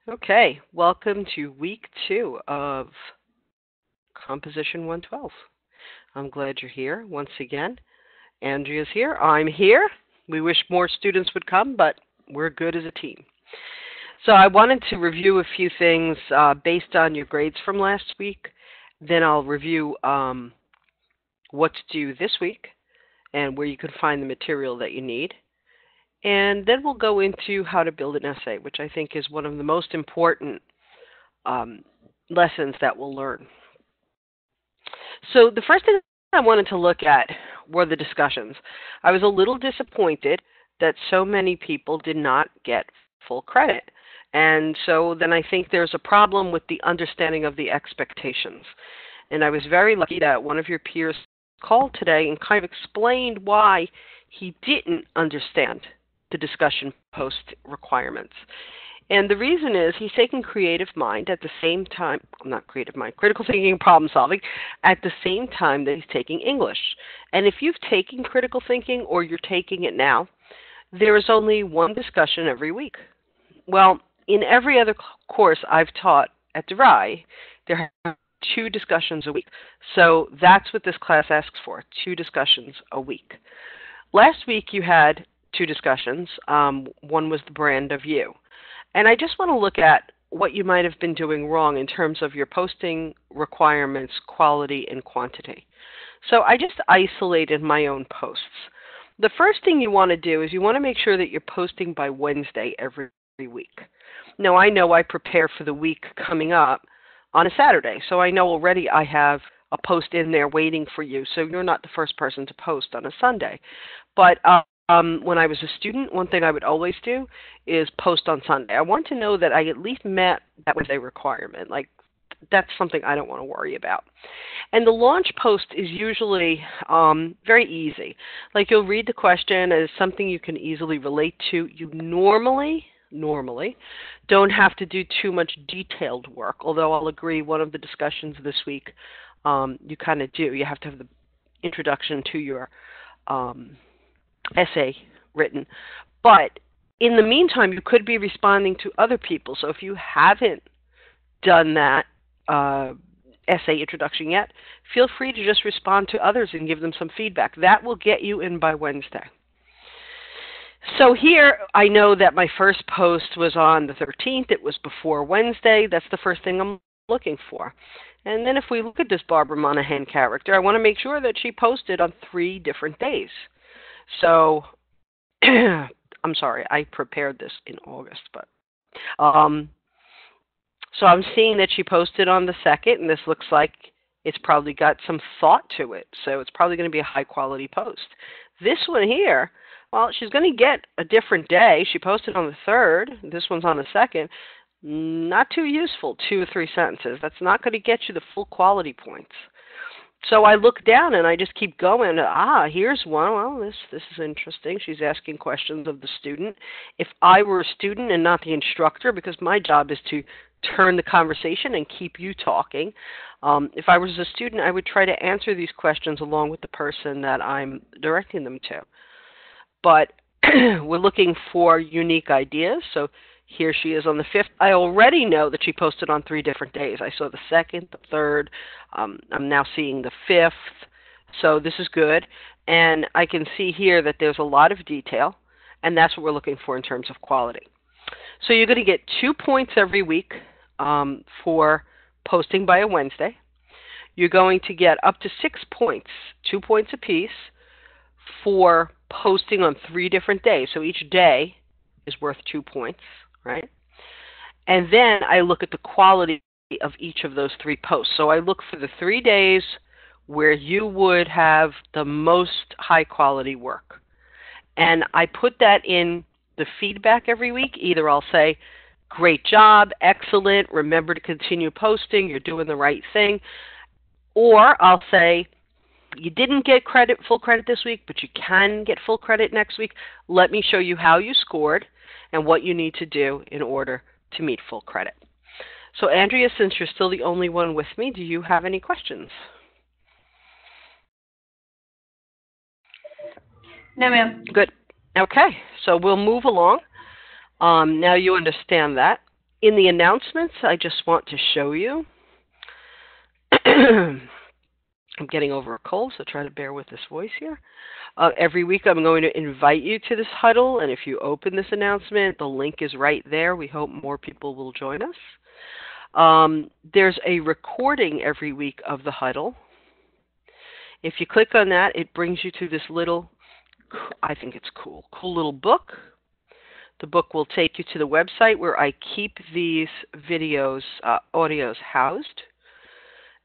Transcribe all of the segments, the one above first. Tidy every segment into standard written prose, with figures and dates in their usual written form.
Okay, welcome to week 2 of Composition 112. I'm glad you're here once again. Andrea's here. I'm here. We wish more students would come, but we're good as a team. So I wanted to review a few things based on your grades from last week. Then I'll review what to do this week and where you can find the material that you need. And then we'll go into how to build an essay, which I think is one of the most important um, lessons that we'll learn. So the first thing I wanted to look at were the discussions. I was a little disappointed that so many people did not get full credit. And so then I think there's a problem with the understanding of the expectations. And I was very lucky that one of your peers called today and kind of explained why he didn't understand the discussion post requirements. And the reason is he's taking creative mind at the same time, not creative mind, critical thinking and problem solving at the same time that he's taking English. And if you've taken critical thinking or you're taking it now, there is only one discussion every week. Well, in every other course I've taught at DeVry, there are 2 discussions a week. So that's what this class asks for, 2 discussions a week. Last week you had 2 discussions. One was the brand of you. And I just want to look at what you might have been doing wrong in terms of your posting requirements, quality, and quantity. So I just isolated my own posts. The first thing you want to do is you want to make sure that you're posting by Wednesday every week. Now, I know I prepare for the week coming up on a Saturday, so I know already I have a post in there waiting for you, so you're not the first person to post on a Sunday. But when I was a student, one thing I would always do is post on Sunday. I want to know that I at least met that Wednesday requirement. Like, that's something I don't want to worry about. And the launch post is usually very easy. Like, you'll read the question as something you can easily relate to. You normally don't have to do too much detailed work, although I'll agree one of the discussions this week you kind of do. You have to have the introduction to your essay written. But in the meantime, you could be responding to other people. So if you haven't done that essay introduction yet, feel free to just respond to others and give them some feedback. That will get you in by Wednesday. So here, I know that my first post was on the 13th. It was before Wednesday. That's the first thing I'm looking for. And then if we look at this Barbara Monahan character, I want to make sure that she posted on 3 different days. So, I'm sorry, I prepared this in August, but so I'm seeing that she posted on the 2nd, and this looks like it's probably got some thought to it. So it's probably going to be a high quality post. This one here, well, she's going to get a different day. She posted on the 3rd. This one's on the 2nd. Not too useful, 2 or 3 sentences. That's not going to get you the full quality points. So I look down and I just keep going. Here's one. Well, this is interesting. She's asking questions of the student. If I were a student and not the instructor, because my job is to turn the conversation and keep you talking, if I was a student, I would try to answer these questions along with the person that I'm directing them to. But we're looking for unique ideas. So here she is on the 5th. I already know that she posted on 3 different days. I saw the 2nd, the 3rd. I'm now seeing the 5th. So this is good. And I can see here that there's a lot of detail, and that's what we're looking for in terms of quality. So you're going to get 2 points every week for posting by a Wednesday. You're going to get up to 6 points, 2 points apiece, for posting on 3 different days. So each day is worth 2 points, right? And then I look at the quality of each of those 3 posts. So I look for the 3 days where you would have the most high quality work. And I put that in the feedback every week. Either I'll say, great job, excellent, remember to continue posting, you're doing the right thing. Or I'll say, you didn't get full credit this week, but you can get full credit next week. Let me show you how you scored and what you need to do in order to meet full credit. So Andrea, since you're still the only one with me, do you have any questions? No, ma'am. Good. Okay, so we'll move along. Now you understand that. In the announcements, I just want to show you. I'm getting over a cold, so try to bear with this voice here. Every week I'm going to invite you to this huddle, and if you open this announcement, the link is right there. We hope more people will join us. There's a recording every week of the huddle. If you click on that, it brings you to this little, I think it's cool little book. The book will take you to the website where I keep these videos, audios housed.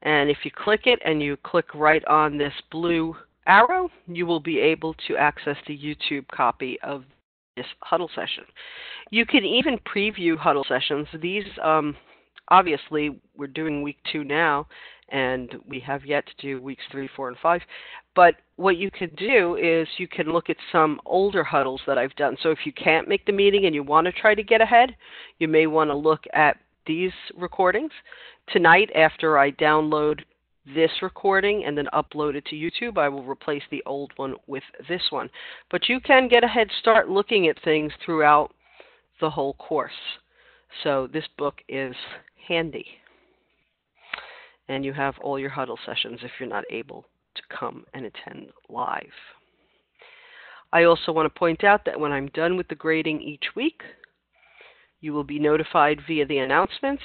And if you click it and you click right on this blue arrow, you will be able to access the YouTube copy of this huddle session. You can even preview huddle sessions. These, obviously, we're doing week 2 now, and we have yet to do weeks 3, 4, and 5. But what you can do is you can look at some older huddles that I've done. So if you can't make the meeting and you want to try to get ahead, you may want to look at these recordings. Tonight, after I download this recording and then upload it to YouTube, I will replace the old one with this one. But you can get a head start looking at things throughout the whole course. So this book is handy. And you have all your huddle sessions if you're not able to come and attend live. I also want to point out that when I'm done with the grading each week, you will be notified via the announcements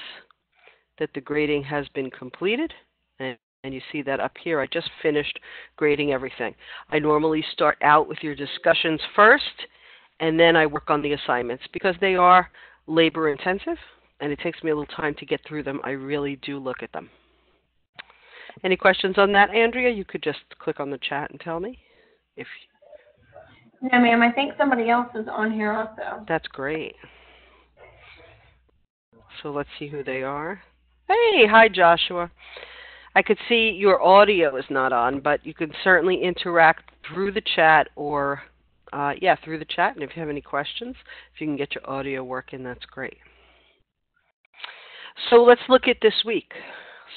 that the grading has been completed. And you see that up here. I just finished grading everything. I normally start out with your discussions first, and then I work on the assignments because they are labor intensive, and it takes me a little time to get through them. I really do look at them. Any questions on that, Andrea? You could just click on the chat and tell me. No, ma'am. I think somebody else is on here also. That's great. So let's see who they are. Hey, hi, Joshua. I could see your audio is not on, but you can certainly interact through the chat or, through the chat. And if you have any questions, if you can get your audio working, that's great. So let's look at this week.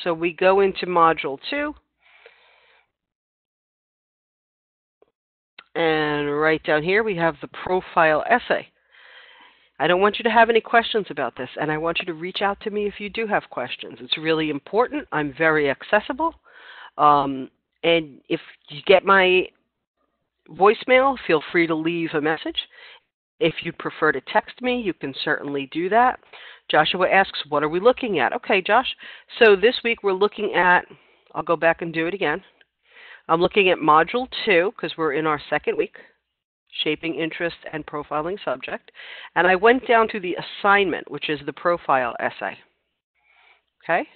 So we go into Module 2. And right down here, we have the profile essay. I don't want you to have any questions about this, and I want you to reach out to me if you do have questions. It's really important. I'm very accessible. And if you get my voicemail, feel free to leave a message. If you prefer to text me, you can certainly do that. Joshua asks, what are we looking at? Okay, Josh. So this week we're looking at, I'll go back and do it again. I'm looking at Module 2 because we're in our second week. Shaping Interest and Profiling Subject. And I went down to the assignment, which is the profile essay. Okay?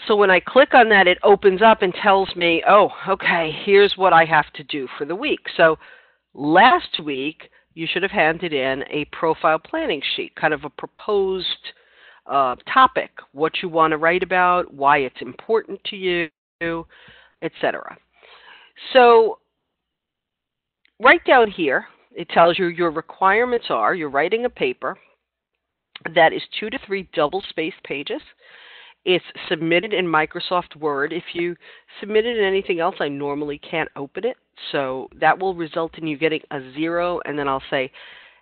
So when I click on that, it opens up and tells me, oh, okay, here's what I have to do for the week. So last week, you should have handed in a profile planning sheet, kind of a proposed topic, what you want to write about, why it's important to you, etc. So right down here, it tells you your requirements are, you're writing a paper that is 2 to 3 double-spaced pages. It's submitted in Microsoft Word. If you submit it in anything else, I normally can't open it. So that will result in you getting a 0, and then I'll say,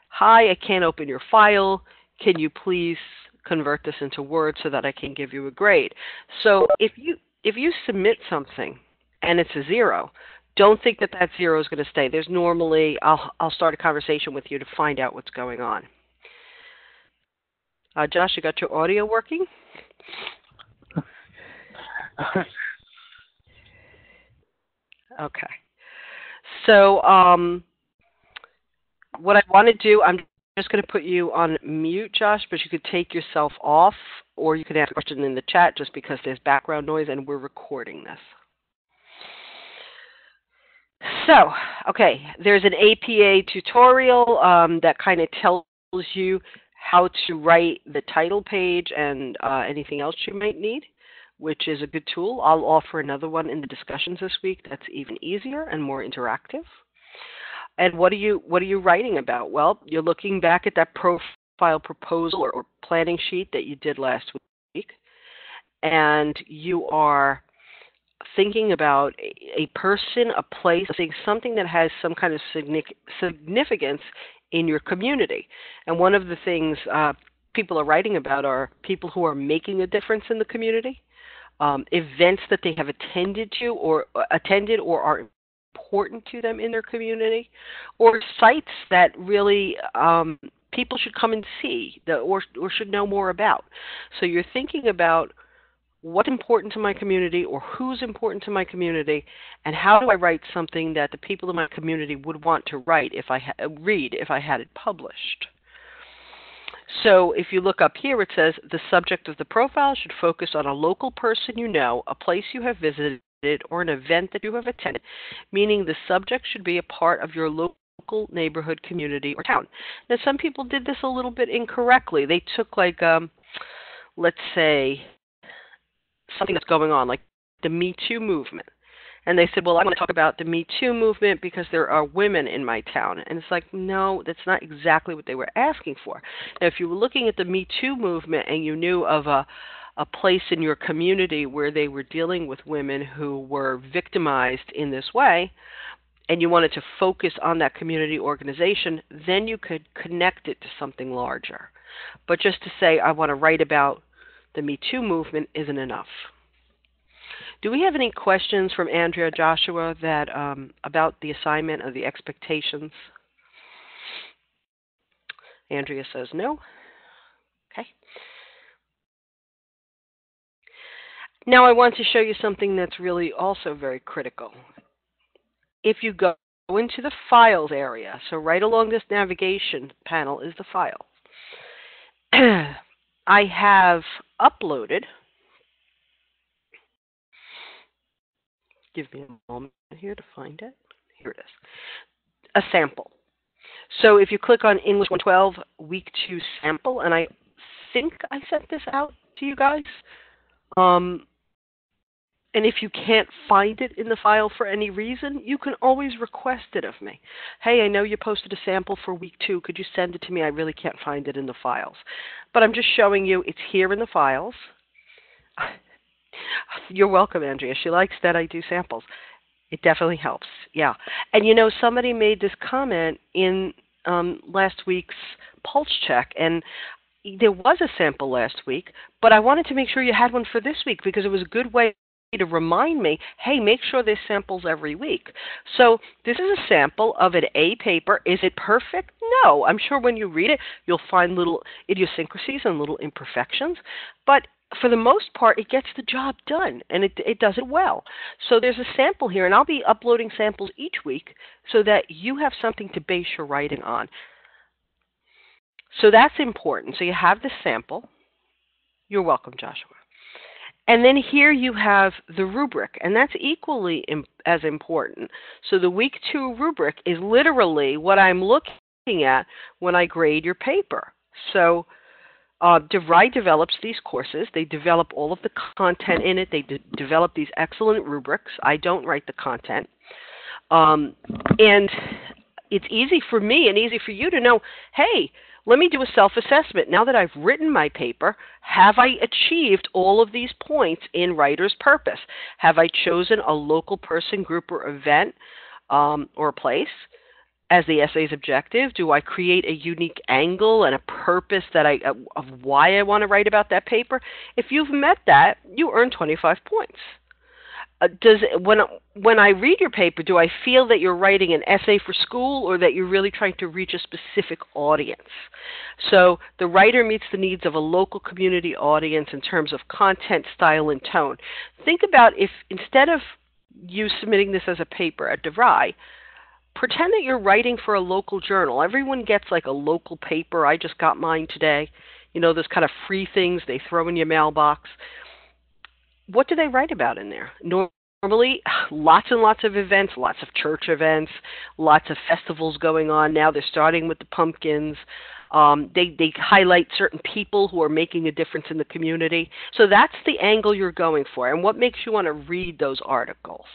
hi, I can't open your file. Can you please convert this into Word so that I can give you a grade? So if you submit something and it's a 0, don't think that that 0 is going to stay. There's normally, I'll start a conversation with you to find out what's going on. Josh, you got your audio working? Okay. So what I want to do, I'm just going to put you on mute, Josh, but you could take yourself off, or you could ask a question in the chat just because there's background noise and we're recording this. So, okay, there's an APA tutorial that kind of tells you how to write the title page and anything else you might need, which is a good tool. I'll offer another one in the discussions this week that's even easier and more interactive. And what are you writing about? Well, you're looking back at that profile proposal or planning sheet that you did last week, and you are thinking about a person, a place, something that has some kind of significance in your community. And one of the things people are writing about are people who are making a difference in the community, events that they have attended or are important to them in their community, or sites that really people should come and see or should know more about. So you're thinking about what's important to my community or who's important to my community, and how do I write something that the people in my community would want to read if I had it published. So if you look up here, it says the subject of the profile should focus on a local person you know, a place you have visited, or an event that you have attended, meaning the subject should be a part of your local neighborhood, community, or town. Now, some people did this a little bit incorrectly. They took, like, let's say, something that's going on, like the Me Too movement. And they said, well, I want to talk about the Me Too movement because there are women in my town. And it's like, no, that's not exactly what they were asking for. Now, if you were looking at the Me Too movement and you knew of a place in your community where they were dealing with women who were victimized in this way, and you wanted to focus on that community organization, then you could connect it to something larger. But just to say, I want to write about the Me Too movement isn't enough. Do we have any questions from Andrea, Joshua, that about the assignment or the expectations? Andrea says no. Okay. Now I want to show you something that's really also very critical. If you go into the Files area, so right along this navigation panel is the Files. I have uploaded, give me a moment here to find it. Here it is, a sample. So if you click on English 112 Week 2 sample, and I think I sent this out to you guys, and if you can't find it in the file for any reason, you can always request it of me. Hey, I know you posted a sample for Week 2. Could you send it to me? I really can't find it in the files. But I'm just showing you it's here in the files. You're welcome, Andrea. She likes that I do samples. It definitely helps. Yeah. And you know, somebody made this comment in last week's pulse check, and there was a sample last week, but I wanted to make sure you had one for this week because it was a good way to remind me, hey, make sure there's samples every week. So this is a sample of an A paper. Is it perfect? No. I'm sure when you read it, you'll find little idiosyncrasies and little imperfections. But for the most part, it gets the job done, and it does it well. So there's a sample here, and I'll be uploading samples each week so that you have something to base your writing on. So that's important. So you have the sample. You're welcome, Joshua. And then here you have the rubric, and that's equally as important. So the Week 2 rubric is literally what I'm looking at when I grade your paper. So DeVry develops these courses. They develop all of the content in it. They develop these excellent rubrics. I don't write the content. And it's easy for me and easy for you to know, hey, let me do a self-assessment. Now that I've written my paper, have I achieved all of these points in writer's purpose? Have I chosen a local person, group, or event or place as the essay's objective? Do I create a unique angle and a purpose that of why I want to write about that paper? If you've met that, you earn 25 points. When I read your paper, do I feel that you're writing an essay for school or that you're really trying to reach a specific audience? So the writer meets the needs of a local community audience in terms of content, style, and tone. Think about if instead of you submitting this as a paper at DeVry, pretend that you're writing for a local journal. Everyone gets like a local paper. I just got mine today. You know, those kind of free things they throw in your mailbox. What do they write about in there? Normally, lots and lots of events, lots of church events, lots of festivals going on. Now they're starting with the pumpkins. They highlight certain people who are making a difference in the community. So that's the angle you're going for and what makes you want to read those articles.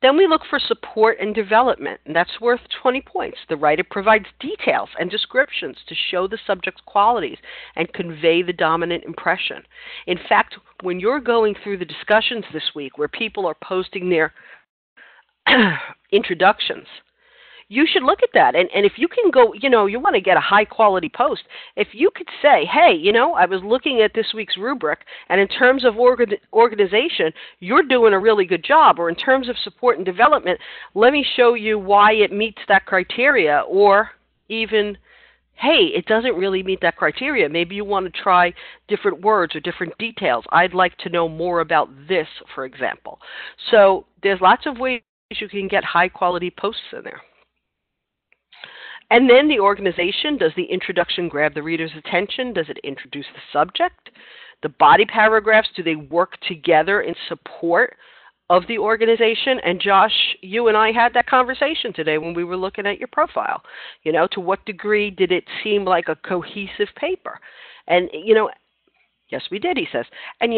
Then we look for support and development, and that's worth 20 points. The writer provides details and descriptions to show the subject's qualities and convey the dominant impression. In fact, when you're going through the discussions this week where people are posting their introductions, you should look at that. And if you can go, you want to get a high quality post, if you could say, hey, I was looking at this week's rubric, and in terms of organization, you're doing a really good job, or in terms of support and development, let me show you why it meets that criteria, or even, hey, it doesn't really meet that criteria. Maybe you want to try different words or different details. I'd like to know more about this, for example. So there's lots of ways you can get high quality posts in there. And then the organization, does the introduction grab the reader's attention? Does it introduce the subject? The body paragraphs, do they work together in support of the organization? And Josh, you and I had that conversation today when we were looking at your profile. To what degree did it seem like a cohesive paper? And, yes, we did, he says. And,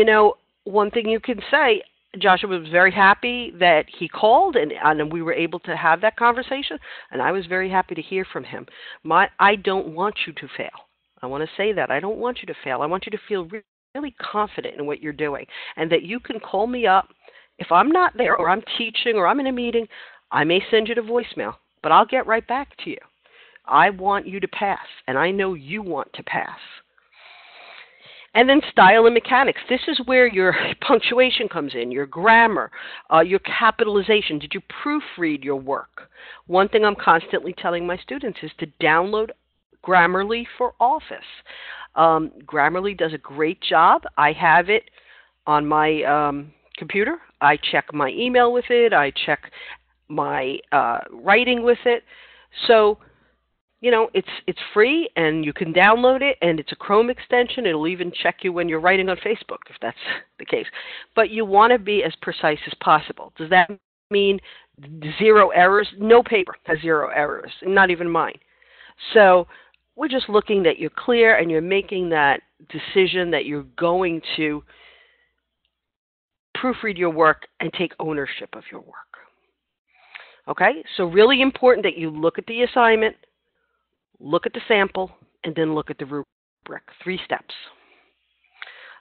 one thing you can say, Joshua was very happy that he called and we were able to have that conversation, and I was very happy to hear from him. I don't want you to fail. I want to say that. I don't want you to fail. I want you to feel really confident in what you're doing, and that you can call me up. If I'm not there, or I'm teaching, or I'm in a meeting, I may send you to voicemail, but I'll get right back to you. I want you to pass, and I know you want to pass. And then style and mechanics. This is where your punctuation comes in, your grammar, your capitalization. Did you proofread your work? One thing I'm constantly telling my students is to download Grammarly for Office. Grammarly does a great job. I have it on my computer. I check my email with it. I check my writing with it. So, it's free, and you can download it, and it's a Chrome extension. It'll even check you when you're writing on Facebook, if that's the case. But you want to be as precise as possible. Does that mean 0 errors? No paper has 0 errors, not even mine. So we're just looking that you're clear and you're making that decision that you're going to proofread your work and take ownership of your work. Okay? So really important that you look at the assignment, look at the sample, and then look at the rubric. 3 steps.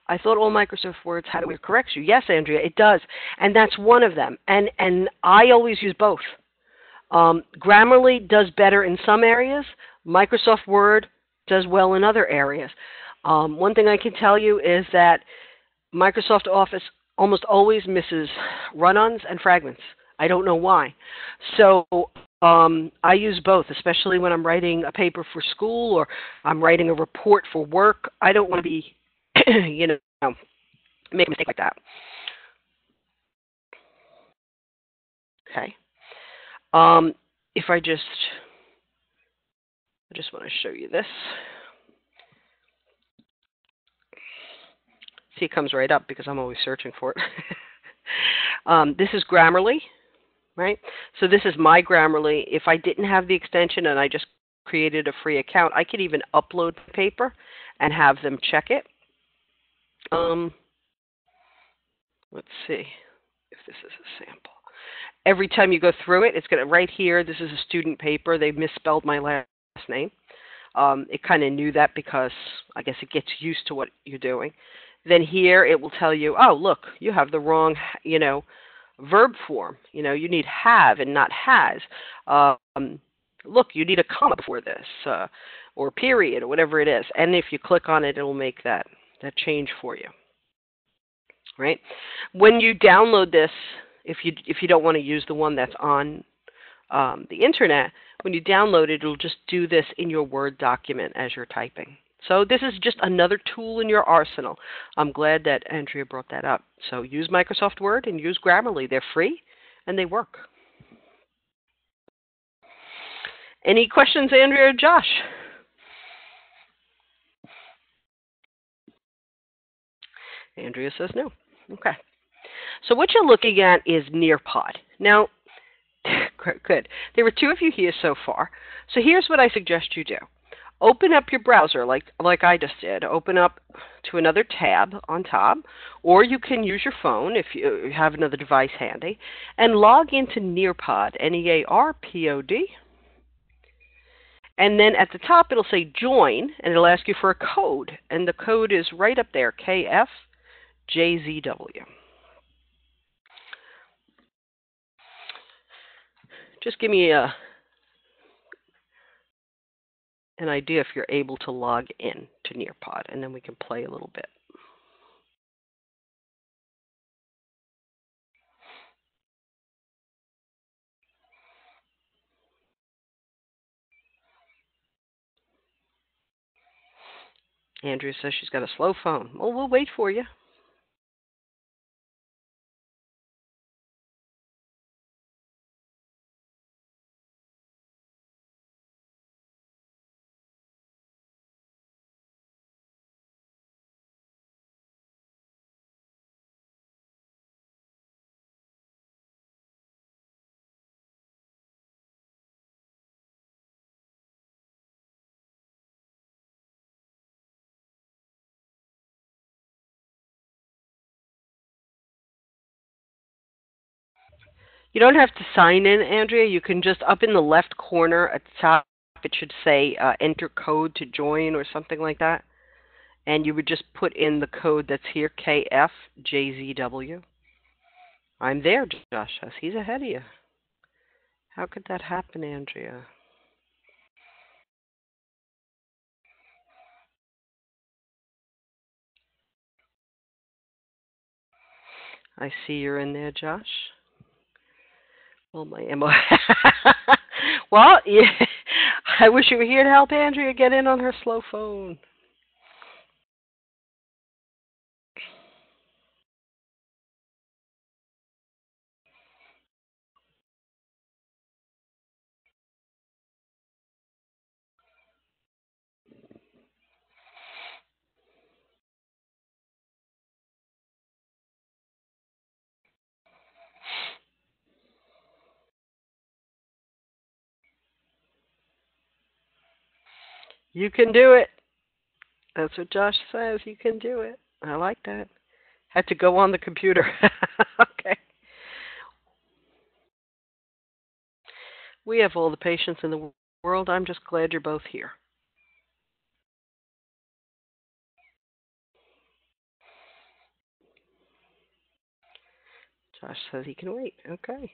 I thought all Microsoft Words had a way to correct you. Yes, Andrea, it does. And that's one of them. And I always use both. Grammarly does better in some areas. Microsoft Word does well in other areas. One thing I can tell you is that Microsoft Office almost always misses run-ons and fragments. I don't know why. So I use both, especially when I'm writing a paper for school or I'm writing a report for work. I don't want to be, make a mistake like that. Okay. If I just want to show you this. See, it comes right up because I'm always searching for it. This is Grammarly. Right? So this is my Grammarly. If I didn't have the extension and I just created a free account, I could even upload the paper and have them check it. Let's see if this is a sample. Every time you go through it, it's going to, right here, this is a student paper. They misspelled my last name. It kind of knew that because I guess it gets used to what you're doing. Then here it will tell you, oh, look, you have the wrong, verb form. You need have and not has. Look, you need a comma before this, or period, or whatever it is. And if you click on it, it will make that change for you. Right? When you download this, if you don't want to use the one that's on the internet, when you download it, it'll just do this in your Word document as you're typing. So this is just another tool in your arsenal. I'm glad that Andrea brought that up. So use Microsoft Word and use Grammarly. They're free and they work. Any questions, Andrea or Josh? Andrea says no. Okay. So what you're looking at is Nearpod. Now, good. There were 2 of you here so far. So here's what I suggest you do. Open up your browser like I just did. Open up to another tab on top, or you can use your phone if you have another device handy, and log into Nearpod, Nearpod. And then at the top it'll say join, and it'll ask you for a code, and the code is right up there, KFJZW. Just give me an idea if you're able to log in to Nearpod, and then we can play a little bit. Andrea says she's got a slow phone. Well, we'll wait for you. You don't have to sign in, Andrea. You can just, up in the left corner at the top, it should say enter code to join or something like that. And you would just put in the code that's here, KFJZW. I'm there, Josh says. He's ahead of you. How could that happen, Andrea? I see you're in there, Josh. Well, my ammo. Well, yeah, I wish you were here to help Andrea get in on her slow phone. You can do it. That's what Josh says. You can do it. I like that. Had to go on the computer. Okay. We have all the patience in the world. I'm just glad you're both here. Josh says he can wait. Okay.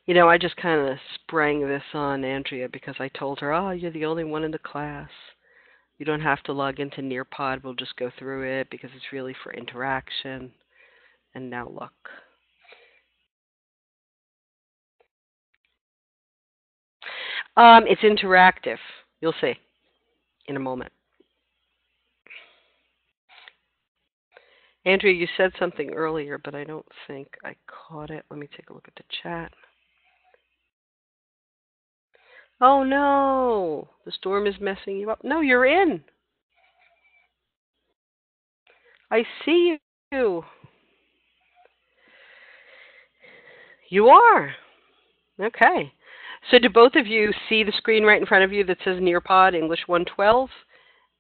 You know, I just kind of sprang this on Andrea because I told her, oh, you're the only one in the class. You don't have to log into Nearpod. We'll just go through it because it's really for interaction. And now look. It's interactive. You'll see in a moment. Andrea, you said something earlier, but I don't think I caught it. Let me take a look at the chat. Oh no, the storm is messing you up. No, you're in. I see you. You are. Okay. So do both of you see the screen right in front of you that says Nearpod English 112?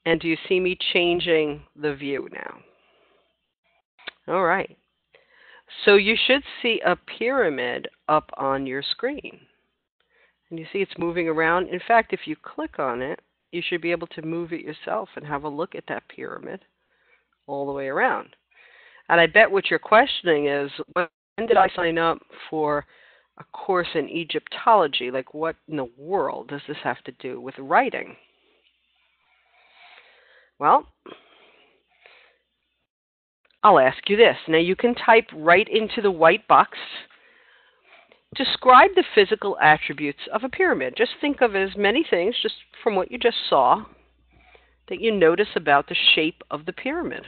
And do you see me changing the view now? All right. So you should see a pyramid up on your screen. And you see it's moving around. In fact, if you click on it, you should be able to move it yourself and have a look at that pyramid all the way around. And I bet what you're questioning is, when did I sign up for a course in Egyptology? Like, what in the world does this have to do with writing? Well, I'll ask you this. Now, you can type right into the white box, describe the physical attributes of a pyramid. Just think of as many things, just from what you just saw, that you notice about the shape of the pyramid.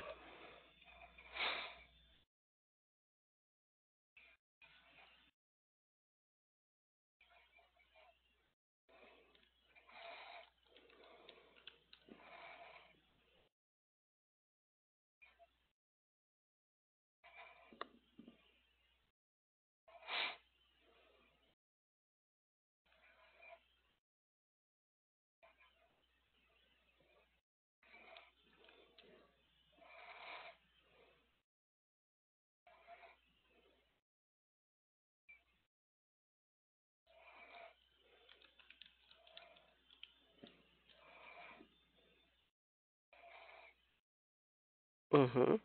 Mhm.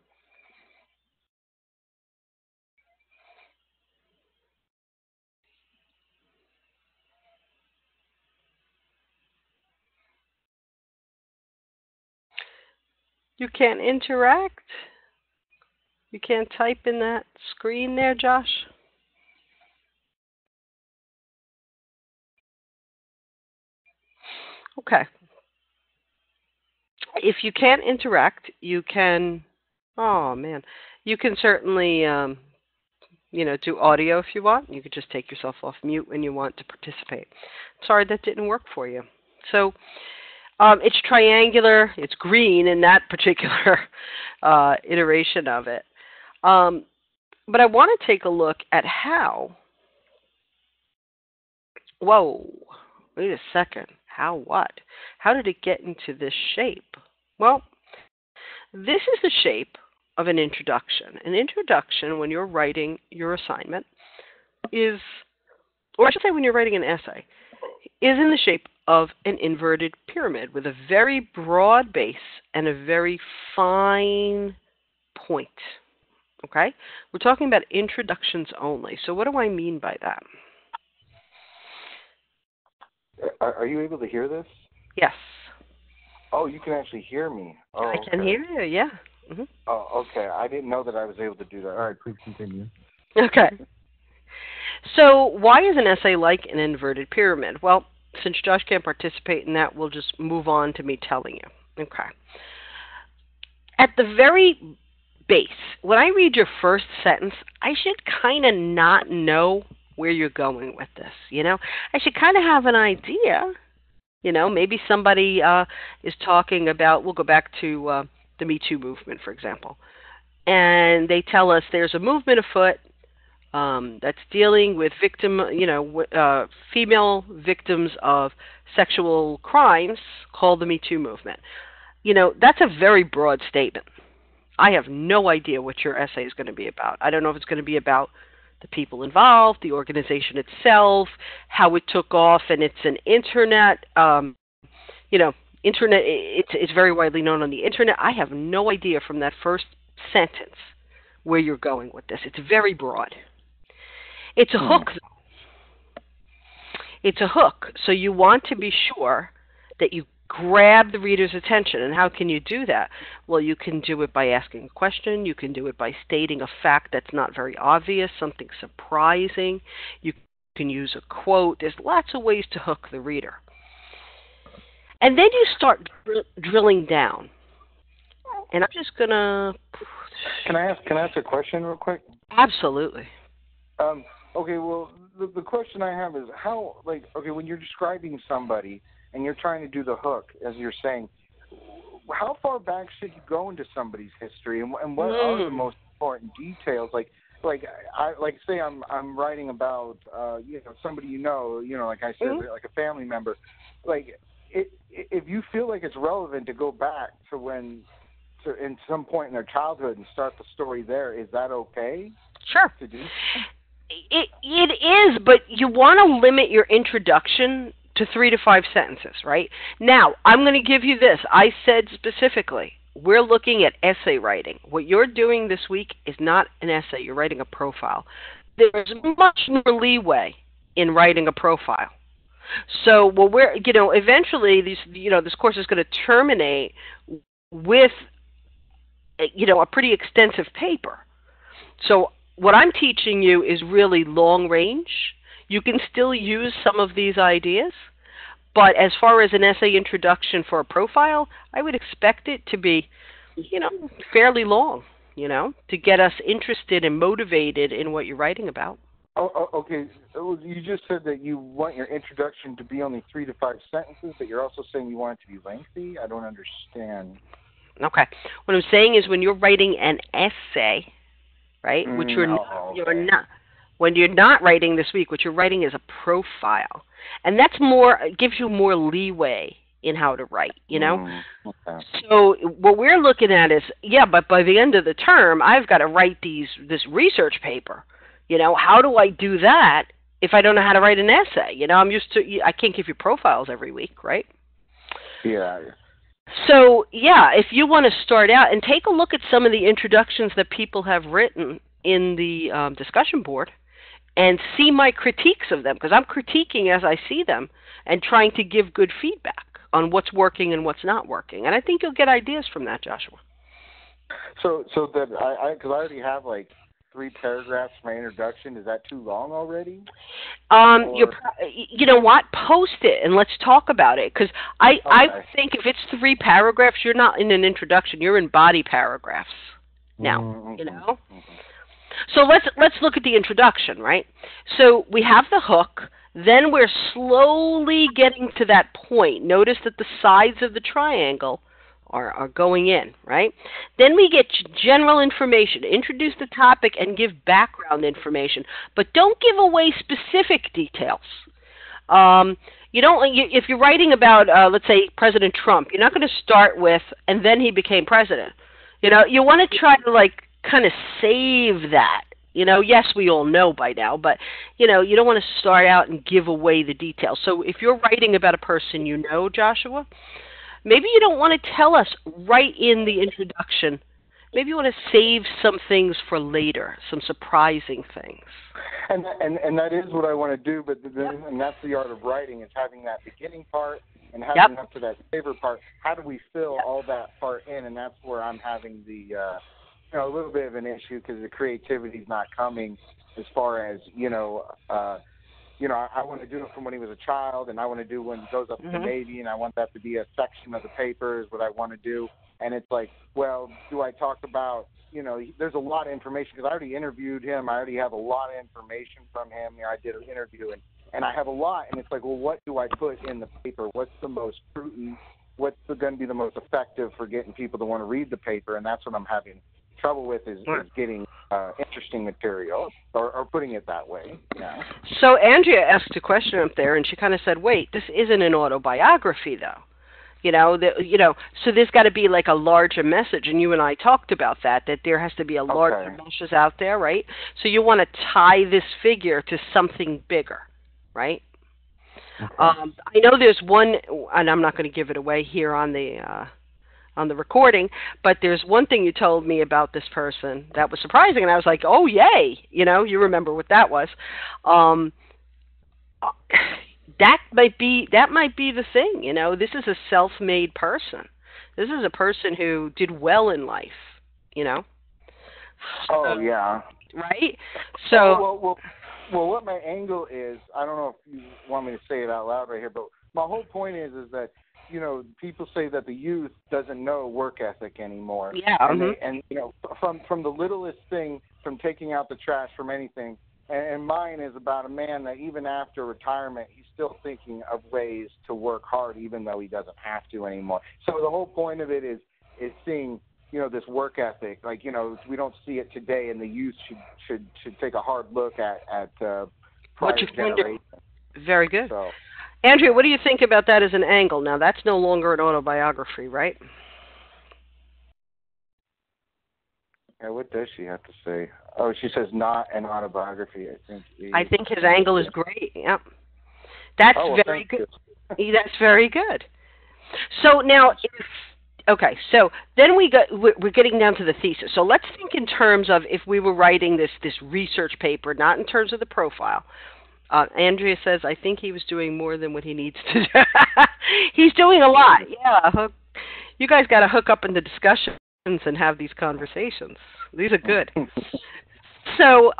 You can't interact. You can't type in that screen there, Josh. Okay. If you can't interact, you can. Oh man, you can certainly, do audio if you want. You could just take yourself off mute when you want to participate. Sorry that didn't work for you. So it's triangular. It's green in that particular iteration of it. Um, but I want to take a look at how. Whoa, wait a second. How what? How did it get into this shape? Well, this is the shape of an introduction. An introduction, when you're writing your assignment, is, or I should say when you're writing an essay, is in the shape of an inverted pyramid with a very broad base and a very fine point. Okay? We're talking about introductions only. So what do I mean by that? Are you able to hear this? Yes. Oh, you can actually hear me. Oh, I can hear you, yeah. Mm-hmm. Oh, okay. I didn't know that I was able to do that. All right, please continue. Okay. So why is an essay like an inverted pyramid? Well, since Josh can't participate in that, we'll just move on to me telling you. Okay. At the very base, when I read your first sentence, I should kind of not know where you're going with this, I should kind of have an idea. Maybe somebody is talking about, we'll go back to the Me Too movement, for example, and they tell us there's a movement afoot that's dealing with female victims of sexual crimes called the Me Too movement. That's a very broad statement. I have no idea what your essay is going to be about. I don't know if it's going to be about the people involved, the organization itself, how it took off, and it's an internet, internet, it's very widely known on the internet. I have no idea from that first sentence where you're going with this. It's very broad. It's a hook, though. It's a hook. So you want to be sure that you grab the reader's attention. And how can you do that? Well, you can do it by asking a question. You can do it by stating a fact that's not very obvious, something surprising. You can use a quote. There's lots of ways to hook the reader. And then you start drilling down. And I'm just going to... Can I ask a question real quick? Absolutely. Okay, well, the question I have is how, when you're describing somebody and you're trying to do the hook, as you're saying, how far back should you go into somebody's history, and what are the most important details? Say I'm writing about somebody like I said, like a family member. If you feel like it's relevant to go back to in some point in their childhood and start the story there, is that okay? Sure. To do? It is, but you want to limit your introduction to 3 to 5 sentences, right? Now, I'm going to give you this. I said specifically, we're looking at essay writing. What you're doing this week is not an essay. You're writing a profile. There's much more leeway in writing a profile. So, eventually, this course is going to terminate with, a pretty extensive paper. So, what I'm teaching you is really long range. You can still use some of these ideas, but as far as an essay introduction for a profile, I would expect it to be, fairly long, to get us interested and motivated in what you're writing about. Oh, okay. You just said that you want your introduction to be only 3 to 5 sentences, but you're also saying you want it to be lengthy? I don't understand. Okay. What I'm saying is when you're writing an essay, right, which you're not. When you're not writing this week, what you're writing is a profile. And that's it gives you more leeway in how to write, Okay. So what we're looking at is, but by the end of the term, I've got to write this research paper. How do I do that if I don't know how to write an essay? I'm used to, I can't give you profiles every week, right? Yeah. So, yeah, if you want to start out and take a look at some of the introductions that people have written in the discussion board and see my critiques of them, because I'm critiquing as I see them and trying to give good feedback on what's working and what's not working. And I think you'll get ideas from that, Joshua. So that because I already have like 3 paragraphs for my introduction. Is that too long already? You know what? Post it and let's talk about it. Because I think if it's 3 paragraphs, you're not in an introduction. You're in body paragraphs now. Mm-hmm. You know. Mm-hmm. So let's look at the introduction, right? So we have the hook. Then we're slowly getting to that point. Notice that the sides of the triangle are going in, right? Then we get general information, introduce the topic, and give background information, but don't give away specific details. If you're writing about, let's say, President Trump, you're not going to start with, and then he became president. You want to try to, kind of save that. Yes, we all know by now, but, you don't want to start out and give away the details. So if you're writing about a person Joshua, maybe you don't want to tell us right in the introduction. Maybe you want to save some things for later, some surprising things. And that is what I want to do, but and that's the art of writing, is having that beginning part and having up to that favorite part. How do we fill all that part in? And that's where I'm having the a little bit of an issue, because the creativity is not coming as far as I want to do it from when he was a child, and I want to do when he goes up to the Navy, and I want that to be a section of the paper is what I want to do. And it's like, well, do I talk about, there's a lot of information, because I already interviewed him. I already have a lot of information from him. I did an interview, and I have a lot. And it's like, well, what do I put in the paper? What's the most prudent? What's going to be the most effective for getting people to want to read the paper? And that's what I'm having trouble with, is getting interesting material, or putting it that way. Yeah. So Andrea asked a question up there, and she kind of said, "Wait, this isn't an autobiography, though. So there's got to be like a larger message." And you and I talked about that there has to be a larger message out there, right? So you want to tie this figure to something bigger, right? Okay. I know there's one, and I'm not going to give it away here on the recording, but there's one thing you told me about this person that was surprising, and I was like, oh, yay. You remember what that was. That might be the thing. This is a self-made person. This is a person who did well in life, Oh, yeah. Right? So. Well, what my angle is, I don't know if you want me to say it out loud right here, but my whole point is that, people say that the youth doesn't know work ethic anymore. Yeah. And from the littlest thing, from taking out the trash, from anything, and mine is about a man that even after retirement, he's still thinking of ways to work hard, even though he doesn't have to anymore. So the whole point of it is seeing, this work ethic. Like, we don't see it today, and the youth should take a hard look at prior generations. Very good. So, Andrea, what do you think about that as an angle? Now, that's no longer an autobiography, right? Yeah, what does she have to say? Oh, she says not an autobiography. I think his angle is great. Yep. That's very good. That's very good. So now, so then we're getting down to the thesis. So let's think in terms of if we were writing this research paper, not in terms of the profile. Andrea says, I think he was doing more than what he needs to do. He's doing a lot. Yeah. You guys got to hook up in the discussions and have these conversations. These are good. So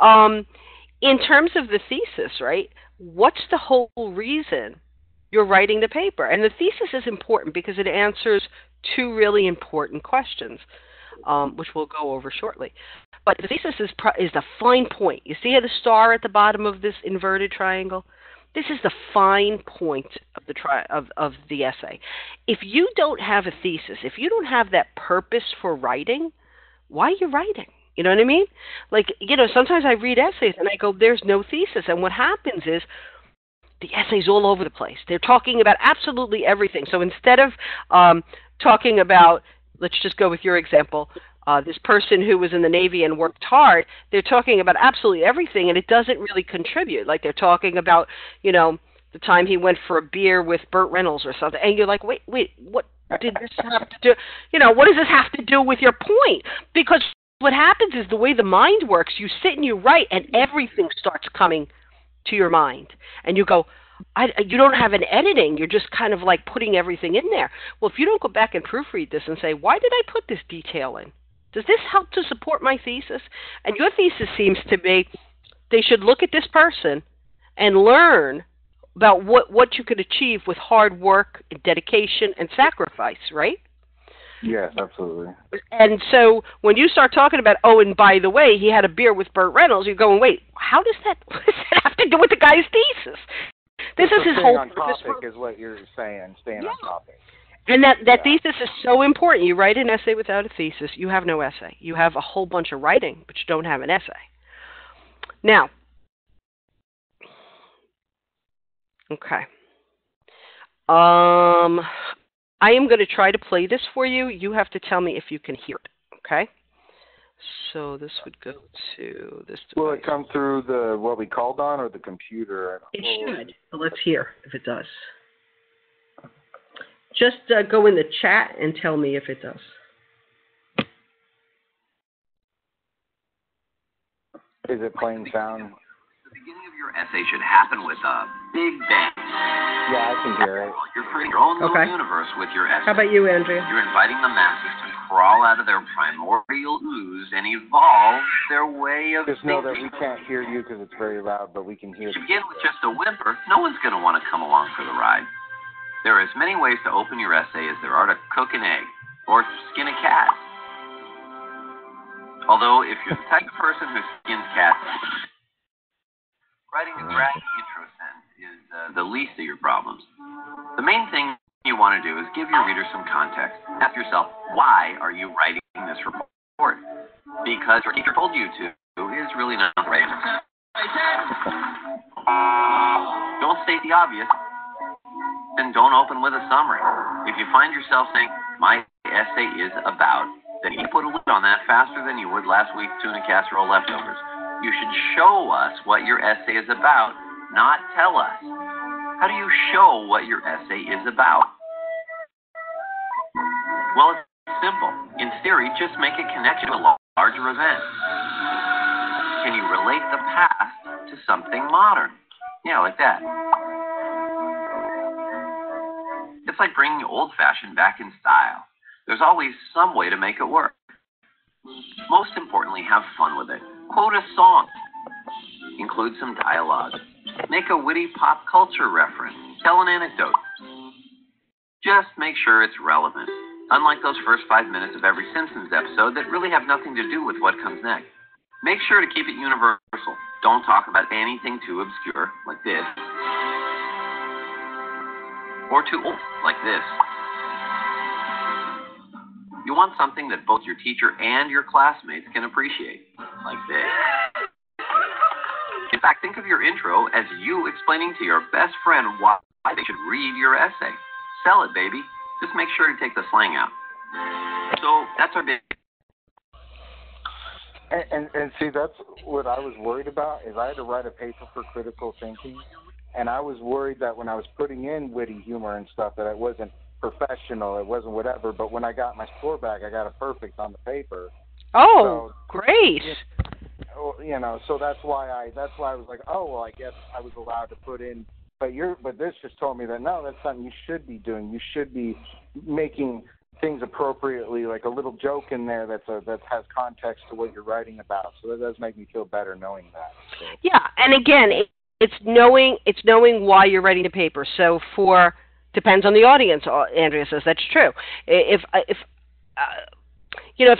in terms of the thesis, right, what's the whole reason you're writing the paper? And the thesis is important because it answers 2 really important questions, which we'll go over shortly. But the thesis is the fine point. You see the star at the bottom of this inverted triangle? This is the fine point of the essay. If you don't have a thesis, if you don't have that purpose for writing, why are you writing? You know what I mean? Like, sometimes I read essays and I go, there's no thesis. And what happens is the essay's all over the place. They're talking about absolutely everything. So instead of talking about, let's just go with your example, this person who was in the Navy and worked hard, they're talking about absolutely everything, and it doesn't really contribute. Like they're talking about, the time he went for a beer with Burt Reynolds or something, and you're like, wait, what did this have to do, what does this have to do with your point? Because what happens is the way the mind works, you sit and you write and everything starts coming to your mind. And you go, you don't have an editing. You're just kind of like putting everything in there. Well, if you don't go back and proofread this and say, why did I put this detail in? Does this help to support my thesis? And your thesis seems to be they should look at this person and learn about what you could achieve with hard work, dedication, and sacrifice, right? Yes, absolutely. And so when you start talking about, and by the way, he had a beer with Burt Reynolds, you're going, wait, what does that have to do with the guy's thesis? This is his whole purpose. Topic is what you're saying, staying on topic. And that thesis is so important. You write an essay without a thesis, you have no essay. You have a whole bunch of writing, but you don't have an essay. Now, okay. I am going to try to play this for you. You have to tell me if you can hear it, okay? So this would go to this device. Will it come through what we called on or the computer? It should. But let's hear if it does. Just go in the chat and tell me if it does. Is it playing sound? The beginning of your essay should happen with a big bang. Yeah, I can hear it. You're creating your own little universe with your essay. How about you, Andrea? You're inviting the masses to crawl out of their primordial ooze and evolve their way of Just know that we can't hear you because it's very loud, but we can hear you. If you begin with just a whimper, no one's going to want to come along for the ride. There are as many ways to open your essay as there are to cook an egg or skin a cat. Although, if you're the type of person who skins cats, writing a graphic intro sentence is the least of your problems. The main thing you want to do is give your reader some context. Ask yourself, why are you writing this report? Because your teacher told you to is really not the right answer. Don't state the obvious, and don't open with a summary. If you find yourself saying, my essay is about, then you put a lid on that faster than you would last week's tuna casserole leftovers. You should show us what your essay is about, not tell us. How do you show what your essay is about? Well, it's simple. In theory, just make a connection to a larger event. Can you relate the past to something modern? Yeah, like that. It's like bringing old-fashioned back in style. There's always some way to make it work. Most importantly, have fun with it. Quote a song. Include some dialogue. Make a witty pop culture reference. Tell an anecdote. Just make sure it's relevant. Unlike those first 5 minutes of every Simpsons episode that really have nothing to do with what comes next. Make sure to keep it universal. Don't talk about anything too obscure, like this. Or too old, like this. You want something that both your teacher and your classmates can appreciate, like this. In fact, think of your intro as you explaining to your best friend why they should read your essay. Sell it, baby. Just make sure to take the slang out. So that's our big. And see, that's what I was worried about, is I had to write a paper for critical thinking, and I was worried that when I was putting in witty humor and stuff that it wasn't professional, it wasn't whatever, but when I got my score back, I got a perfect on the paper. Oh, so, great. So that's why I was like, I guess I was allowed to put in, but this just told me that no, that's something you should be doing. You should be making things appropriately, like a little joke in there that has context to what you're writing about. So that does make me feel better knowing that. So. Yeah, and again, it's knowing why you're writing the paper. So depends on the audience. Andrea says that's true. If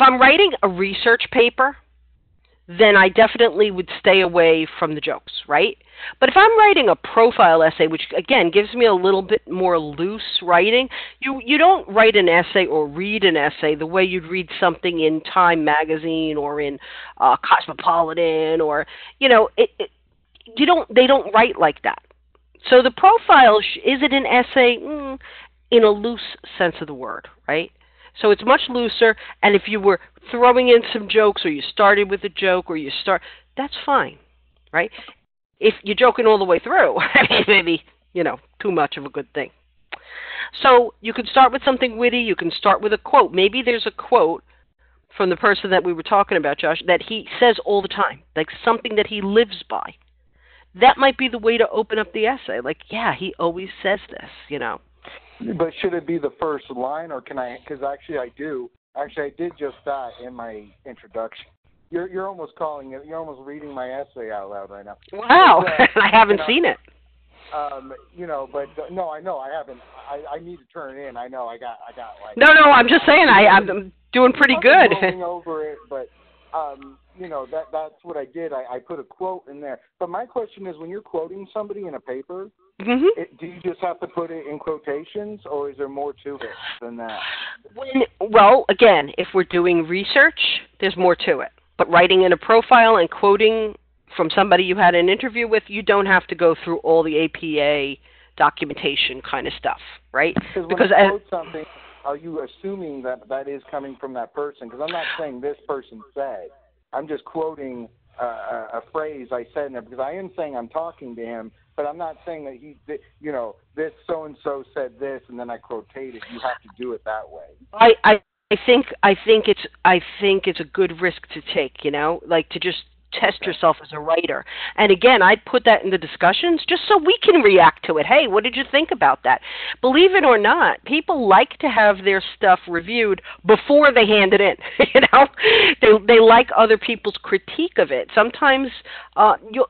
I'm writing a research paper, then I definitely would stay away from the jokes, right? But if I'm writing a profile essay, which again gives me a little bit more loose writing, you don't write an essay or read an essay the way you'd read something in Time magazine or in Cosmopolitan, or they don't write like that. So the profile, is it an essay? In a loose sense of the word, right? So it's much looser, and if you were throwing in some jokes, or you started with a joke, that's fine, right? If you're joking all the way through, maybe, too much of a good thing. So you can start with something witty. You can start with a quote. Maybe there's a quote from the person that we were talking about, Josh, that he says all the time, like something that he lives by. That might be the way to open up the essay. Like, yeah, he always says this, you know. But should it be the first line, or can I? Because actually, I do. Actually, I did just that in my introduction. You're almost calling it. You're almost reading my essay out loud right now. Wow, I haven't seen it. You know, but no, I know I haven't. I need to turn it in. I know I got like. No, I'm just saying I'm doing pretty good. Going over it, but you know that's what I did. I put a quote in there. But my question is, when you're quoting somebody in a paper, do you just have to put it in quotations, or is there more to it than that? Well, again, if we're doing research, there's more to it. But writing in a profile and quoting from somebody you had an interview with, you don't have to go through all the APA documentation kind of stuff, right? Because when I quote something, are you assuming that that is coming from that person? Because I'm not saying this person said. I'm just quoting a phrase I said in there, because I am saying I'm talking to him, but I'm not saying that you know, this so-and-so said this, and then I quoted. You have to do it that way. I think it's a good risk to take, you know, like to just test yourself as a writer. And again, I'd put that in the discussions just so we can react to it. Hey, what did you think about that? Believe it or not, people like to have their stuff reviewed before they hand it in. You know, they like other people's critique of it. Sometimes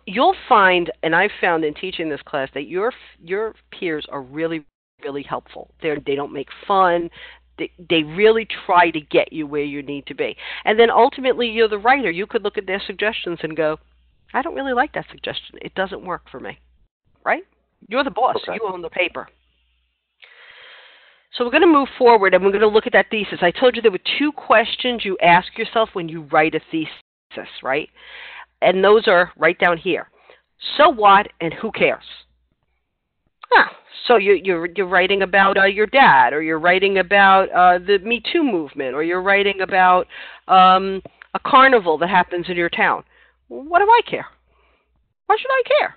you'll find, and I've found in teaching this class, that your peers are really, really helpful. They don't make fun. They really try to get you where you need to be. And then ultimately, you're the writer. You could look at their suggestions and go, I don't really like that suggestion. It doesn't work for me. Right? You're the boss. Okay. You own the paper. So we're going to move forward, and we're going to look at that thesis. I told you there were 2 questions you ask yourself when you write a thesis, right? And those are right down here. So what and who cares? So you're writing about your dad, or you're writing about the Me Too movement, or you're writing about a carnival that happens in your town. What do I care? Why should I care?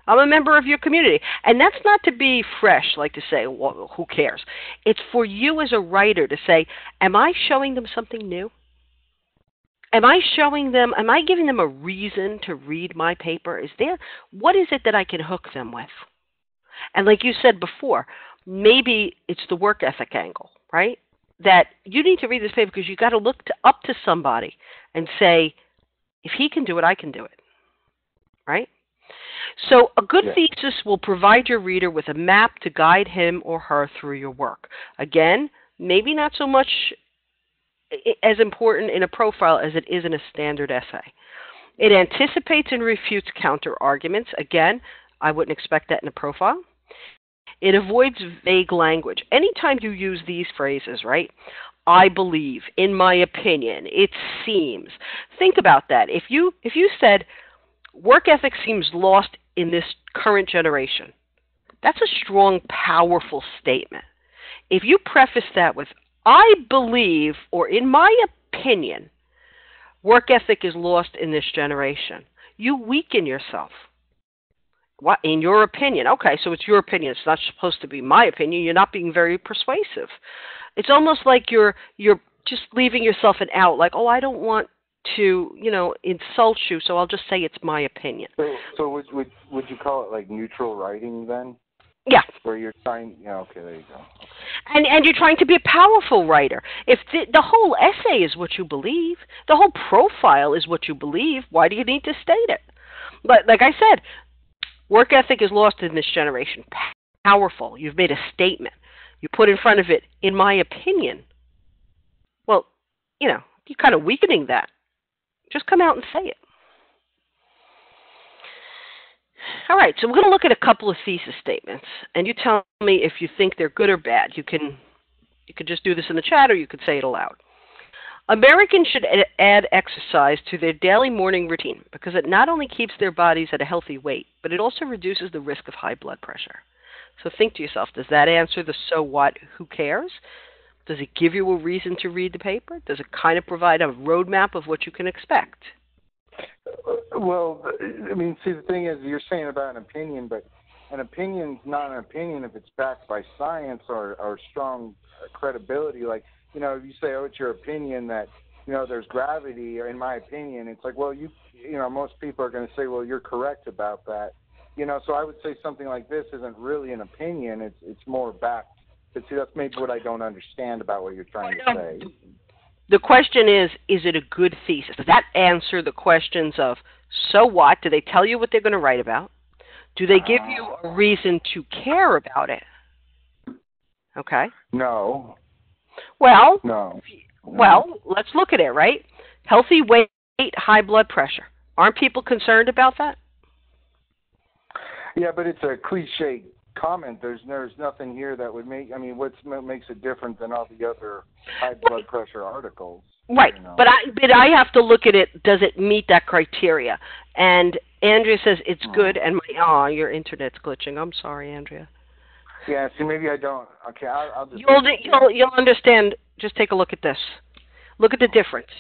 I'm a member of your community. And that's not to be fresh, like to say, well, who cares? It's for you as a writer to say, am I showing them something new? Am I giving them a reason to read my paper? What is it that I can hook them with? And like you said before, maybe it's the work ethic angle, right? That you need to read this paper because you got to look up to somebody and say, if he can do it, I can do it, right? So a good thesis will provide your reader with a map to guide him or her through your work. Again, maybe not so much as important in a profile as it is in a standard essay. It anticipates and refutes counter arguments. Again, I wouldn't expect that in a profile. It avoids vague language. Anytime you use these phrases, right? I believe, in my opinion, it seems. Think about that. If you said, work ethic seems lost in this current generation, that's a strong, powerful statement. If you preface that with, I believe, or in my opinion, work ethic is lost in this generation, you weaken yourself. What, in your opinion? Okay, so it's your opinion. It's not supposed to be my opinion. You're not being very persuasive. It's almost like you're just leaving yourself an out, like, oh, I don't want to, insult you, so I'll just say it's my opinion. So would you call it like neutral writing then? Yeah. Where you're trying, okay, there you go. And you're trying to be a powerful writer. If the whole essay is what you believe, the whole profile is what you believe, why do you need to state it? But like I said, work ethic is lost in this generation. Powerful. You've made a statement. You put in front of it, in my opinion. Well, you're kind of weakening that. Just come out and say it. All right, so we're going to look at a couple of thesis statements, and you tell me if you think they're good or bad. You can just do this in the chat, or you could say it aloud. Americans should add exercise to their daily morning routine because it not only keeps their bodies at a healthy weight, but it also reduces the risk of high blood pressure. So think to yourself, does that answer the so what, who cares? Does it give you a reason to read the paper? Does it kind of provide a roadmap of what you can expect? Well, I mean, see, the thing is, you're saying about an opinion, but an opinion's not an opinion if it's backed by science or strong credibility. Like, if you say, oh, it's your opinion that, there's gravity, or in my opinion, it's like, well, most people are going to say, well, you're correct about that. So I would say something like this isn't really an opinion. It's more backed. But see, that's maybe what I don't understand about what you're trying to say. The question is it a good thesis? Does that answer the questions of, so what? Do they tell you what they're going to write about? Do they give you a reason to care about it? Okay. No. Well, no. Well, let's look at it, right? Healthy weight, high blood pressure. Aren't people concerned about that? Yeah, but it's a cliche comment. There's nothing here that would make. I mean, what makes it different than all the other high blood pressure articles? Right, but I have to look at it. Does it meet that criteria? And Andrea says it's good. And your internet's glitching. I'm sorry, Andrea. Yeah, see, maybe I don't. Okay, I'll just. You'll understand. Just take a look at this. Look at the difference.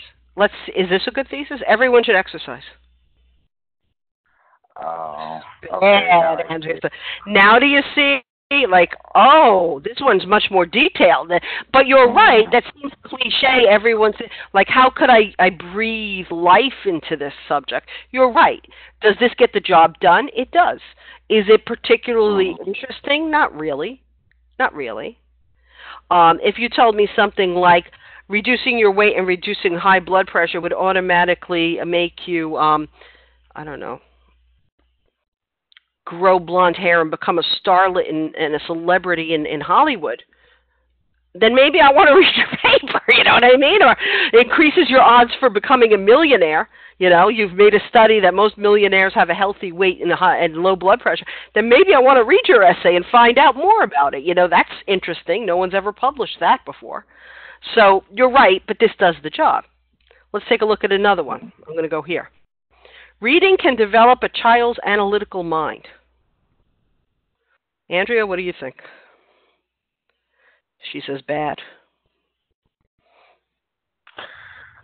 Is this a good thesis? Everyone should exercise. Oh, okay. Now do you see, this one's much more detailed. But you're right, that seems cliche. Everyone's like, how could I breathe life into this subject? You're right. Does this get the job done? It does. Is it particularly interesting? Not really. Not really. If you told me something like reducing your weight and reducing high blood pressure would automatically make you, I don't know, grow blonde hair and become a starlet and a celebrity in Hollywood, then maybe I want to read your paper, you know what I mean? Or increases your odds for becoming a millionaire. You've made a study that most millionaires have a healthy weight and low blood pressure. Then maybe I want to read your essay and find out more about it. That's interesting. No one's ever published that before. So you're right, but this does the job. Let's take a look at another one. I'm going to go here. Reading can develop a child's analytical mind. Andrea, what do you think? She says bad.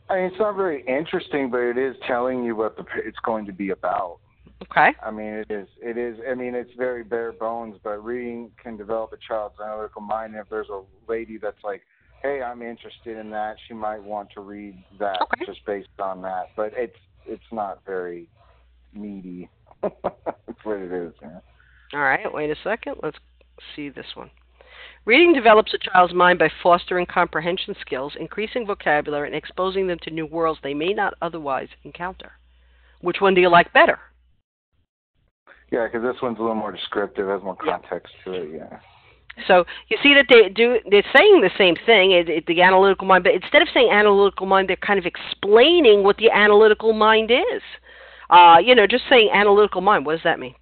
I mean, it's not very interesting, but it is telling you what it's going to be about. Okay. I mean, it is. I mean, it's very bare bones, but reading can develop a child's analytical mind. And if there's a lady that's like, hey, I'm interested in that, she might want to read that just based on that. But it's not very meaty. That's what it is. Yeah. All right, wait a second. Let's see this one. Reading develops a child's mind by fostering comprehension skills, increasing vocabulary, and exposing them to new worlds they may not otherwise encounter. Which one do you like better? Yeah, because this one's a little more descriptive, has more context to it, yeah. So you see that they're saying the same thing, the analytical mind, but instead of saying analytical mind, they're kind of explaining what the analytical mind is. Just saying analytical mind, what does that mean?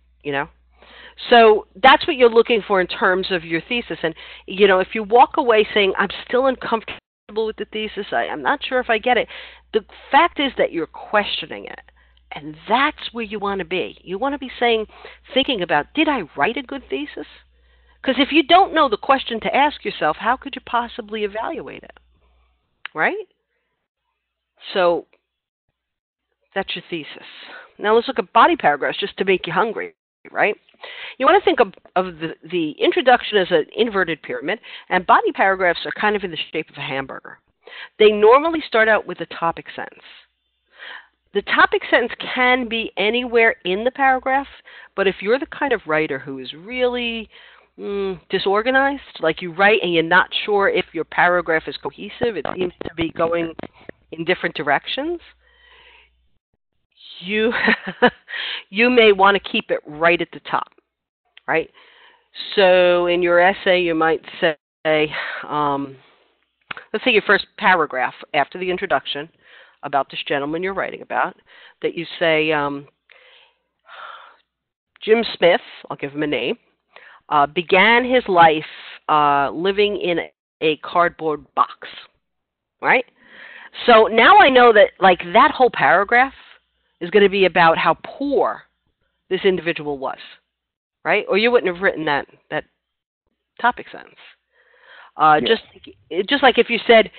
So that's what you're looking for in terms of your thesis. And, if you walk away saying, I'm still uncomfortable with the thesis, I'm not sure if I get it, the fact is that you're questioning it. And that's where you want to be. You want to be thinking about, did I write a good thesis? Because if you don't know the question to ask yourself, how could you possibly evaluate it? Right? So that's your thesis. Now let's look at body paragraphs just to make you hungry, right? You want to think of the introduction as an inverted pyramid, and body paragraphs are kind of in the shape of a hamburger. They normally start out with a topic sentence. The topic sentence can be anywhere in the paragraph, but if you're the kind of writer who is really disorganized, like you write and you're not sure if your paragraph is cohesive, it seems to be going in different directions, you may want to keep it right at the top, right? So in your essay, you might say, let's say your first paragraph after the introduction about this gentleman you're writing about, that you say, Jim Smith, I'll give him a name, began his life living in a cardboard box, right? So now I know that that whole paragraph is going to be about how poor this individual was, right? Or you wouldn't have written that topic sentence. Just like if you said,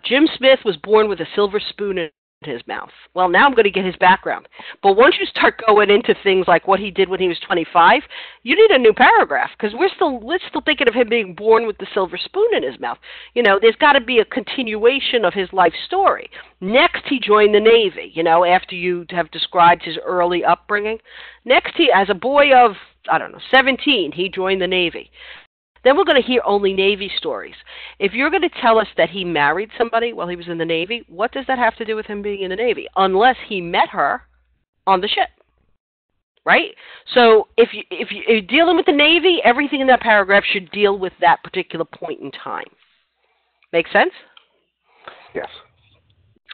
Jim Smith was born with a silver spoon in his mouth. Well, now I'm going to get his background. But once you start going into things like what he did when he was 25, you need a new paragraph because we're still thinking of him being born with the silver spoon in his mouth. You know, there's got to be a continuation of his life story. Next, he joined the Navy, you know, after you have described his early upbringing. Next, he, as a boy of, 17, he joined the Navy. Then we're going to hear only Navy stories. If you're going to tell us that he married somebody while he was in the Navy, what does that have to do with him being in the Navy? Unless he met her on the ship, right? So if you're dealing with the Navy, everything in that paragraph should deal with that particular point in time. Make sense? Yes.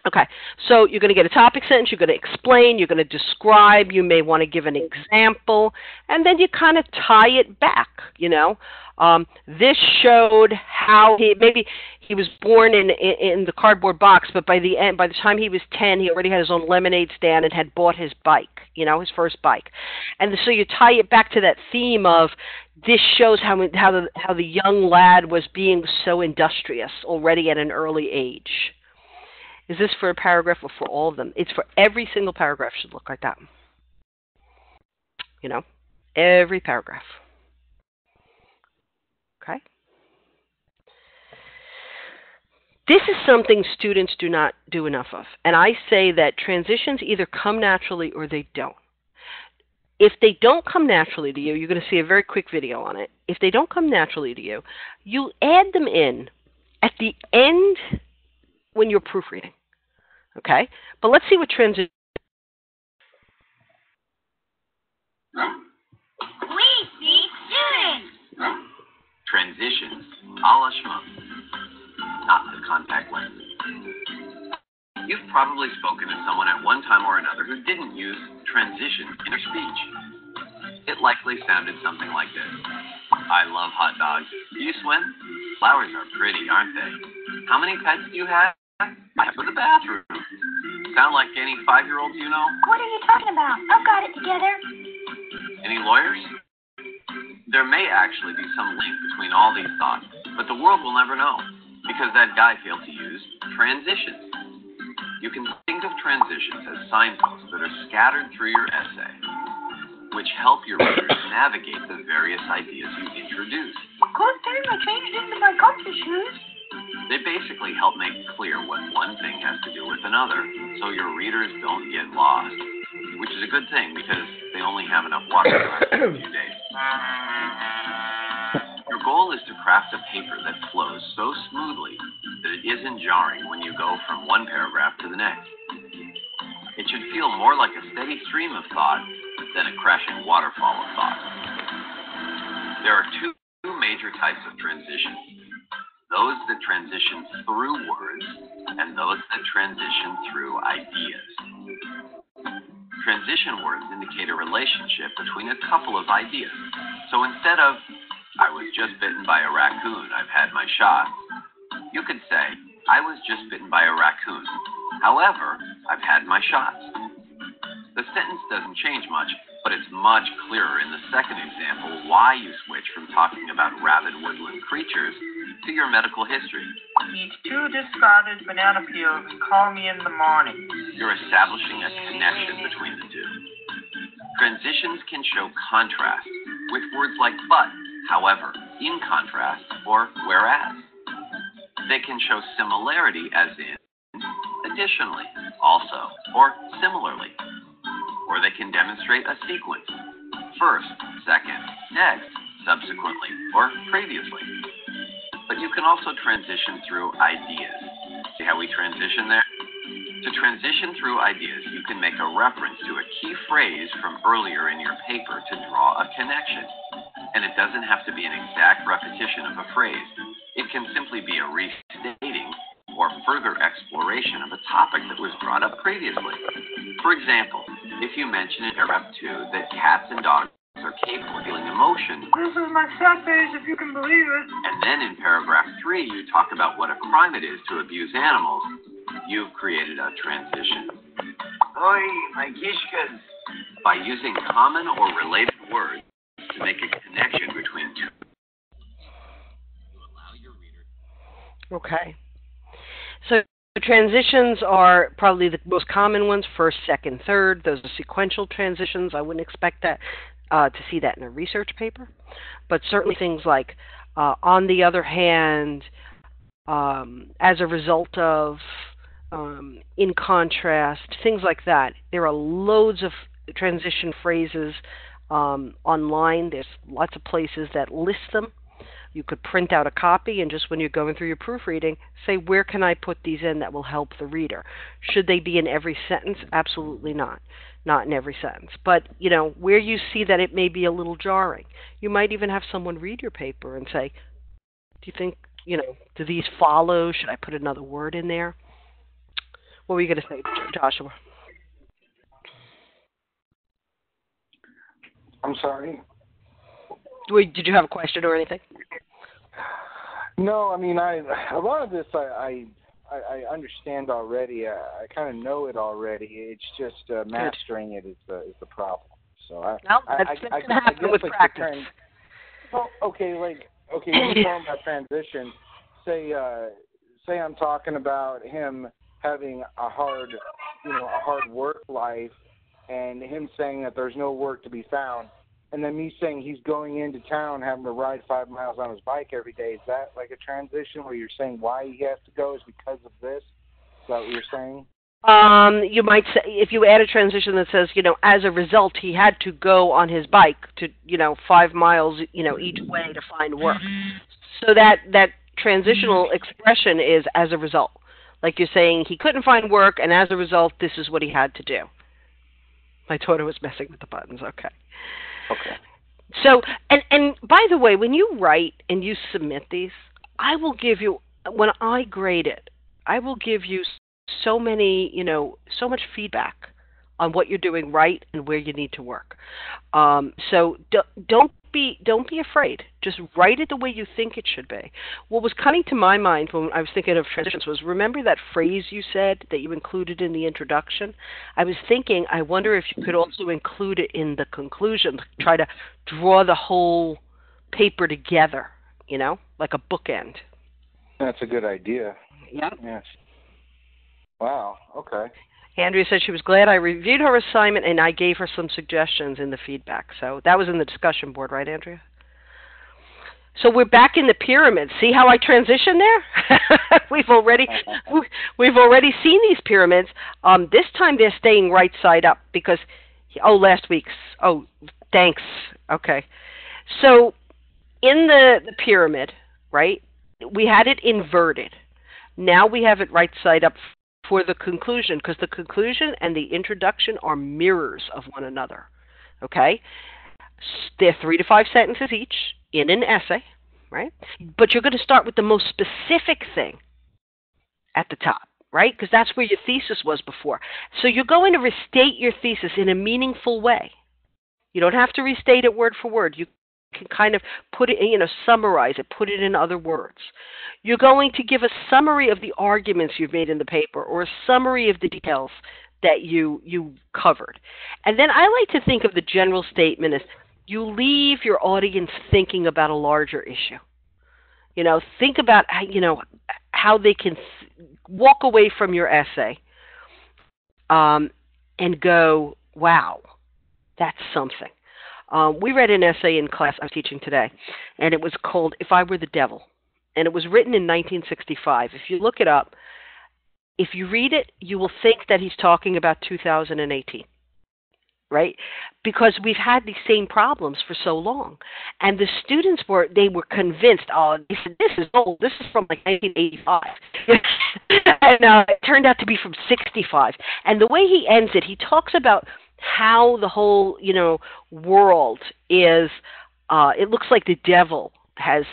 Okay, so you're going to get a topic sentence, you're going to explain, you're going to describe, you may want to give an example, and then you kind of tie it back, you know. This showed how maybe he was born in the cardboard box, but by the time he was 10, he already had his own lemonade stand and had bought his bike, you know, his first bike. And so you tie it back to that theme of this shows how the young lad was being so industrious already at an early age. Is this for a paragraph or for all of them? It's for every single paragraph should look like that. You know, every paragraph. Okay? This is something students do not do enough of. And I say that transitions either come naturally or they don't. If they don't come naturally to you, you're going to see a very quick video on it. If they don't come naturally to you, you add them in at the end when you're proofreading, okay? But let's see what transition. We speak students. Transitions, a la schmuck, not the contact lens. You've probably spoken to someone at one time or another who didn't use transition in their speech. It likely sounded something like this. I love hot dogs. Do you swim? Flowers are pretty, aren't they? How many pets do you have? I have to go to the bathroom. Sound like any 5-year-olds you know? What are you talking about? I've got it together. Any lawyers? There may actually be some link between all these thoughts, but the world will never know, because that guy failed to use transitions. You can think of transitions as signposts that are scattered through your essay, which help your readers navigate the various ideas you introduce. Good thing I changed into my comfy shoes. They basically help make clear what one thing has to do with another, so your readers don't get lost, which is a good thing because they only have enough water to last a few days. Your goal is to craft a paper that flows so smoothly that it isn't jarring when you go from one paragraph to the next. It should feel more like a steady stream of thought than a crashing waterfall of thought. There are two major types of transitions. Those that transition through words, and those that transition through ideas. Transition words indicate a relationship between a couple of ideas. So instead of, I was just bitten by a raccoon, I've had my shot, you could say, I was just bitten by a raccoon. However, I've had my shots. The sentence doesn't change much, but it's much clearer in the second example why you switch from talking about rabid woodland creatures to your medical history. Eat 2 discarded banana peels and call me in the morning. You're establishing a connection between the two. Transitions can show contrast with words like but, however, in contrast, or whereas. They can show similarity as in additionally, also, or similarly. Or they can demonstrate a sequence. First, second, next, subsequently, or previously. But you can also transition through ideas. See how we transition there? To transition through ideas, you can make a reference to a key phrase from earlier in your paper to draw a connection. And it doesn't have to be an exact repetition of a phrase. It can simply be a restating or further exploration of a topic that was brought up previously. For example, if you mention in paragraph 2 that cats and dogs are capable of feeling emotion, This is my sad face, if you can believe it. and then in paragraph 3 you talk about what a crime it is to abuse animals, you've created a transition. Oi, my kishkas. By using common or related words to make a connection between two. Okay. So The transitions are probably the most common ones, first, second, third. Those are sequential transitions. I wouldn't expect that to see that in a research paper. But certainly things like, on the other hand, as a result of, in contrast, things like that. There are loads of transition phrases online. There's lots of places that list them. You could print out a copy and just when you're going through your proofreading, say, where can I put these in that will help the reader? Should they be in every sentence? Absolutely not. Not in every sentence. But, where you see that it may be a little jarring, you might even have someone read your paper and say, do you think, do these follow? Should I put another word in there? What were you going to say, Joshua? I'm sorry? Did you have a question or anything? No, I mean, a lot of this I understand already. I kind of know it already. It's just mastering it is the problem. So that's going to happen with practice. Okay, when you're talking about transition, say I'm talking about him having a hard work life, and him saying that there's no work to be found. And then me saying he's going into town having to ride 5 miles on his bike every day. Is that like a transition where you're saying why he has to go is because of this? Is that what you're saying? You might say, if you add a transition that says, as a result, he had to go on his bike to, 5 miles, each way to find work. So that transitional expression is as a result. Like you're saying he couldn't find work, and as a result, this is what he had to do. My daughter was messing with the buttons. Okay. Okay. So, and by the way, when you write and you submit these, I will give you, when I grade it, I will give you so much feedback on what you're doing right and where you need to work. So don't be afraid. Just write it the way you think it should be. What was coming to my mind when I was thinking of transitions was, remember that phrase you said that you included in the introduction? I was thinking, I wonder if you could also include it in the conclusion, try to draw the whole paper together, like a bookend. That's a good idea. Yeah. Yes. Wow. Okay. Andrea said she was glad I reviewed her assignment and I gave her some suggestions in the feedback. So that was in the discussion board, right, Andrea? So we're back in the pyramid. See how I transition there? we've already seen these pyramids. This time they're staying right side up because last week's. Oh, thanks. Okay. So in the pyramid, right? We had it inverted. Now we have it right side up for the conclusion, because the conclusion and the introduction are mirrors of one another, okay? They're 3 to 5 sentences each in an essay, right? But you're going to start with the most specific thing at the top, right? Because that's where your thesis was before. So you're going to restate your thesis in a meaningful way. You don't have to restate it word for word. You can kind of put it, summarize it, put it in other words. You're going to give a summary of the arguments you've made in the paper or a summary of the details that you covered. And then I like to think of the general statement as you leave your audience thinking about a larger issue. Think about, how they can walk away from your essay and go, wow, that's something. We read an essay in class I was teaching today, and it was called If I Were the Devil, and it was written in 1965. If you look it up, if you read it, you will think that he's talking about 2018, right? Because we've had these same problems for so long, and the students were convinced, they said, this is old, this is from like 1985, and it turned out to be from 65. And the way he ends it, he talks about how the whole, world is, it looks like the devil has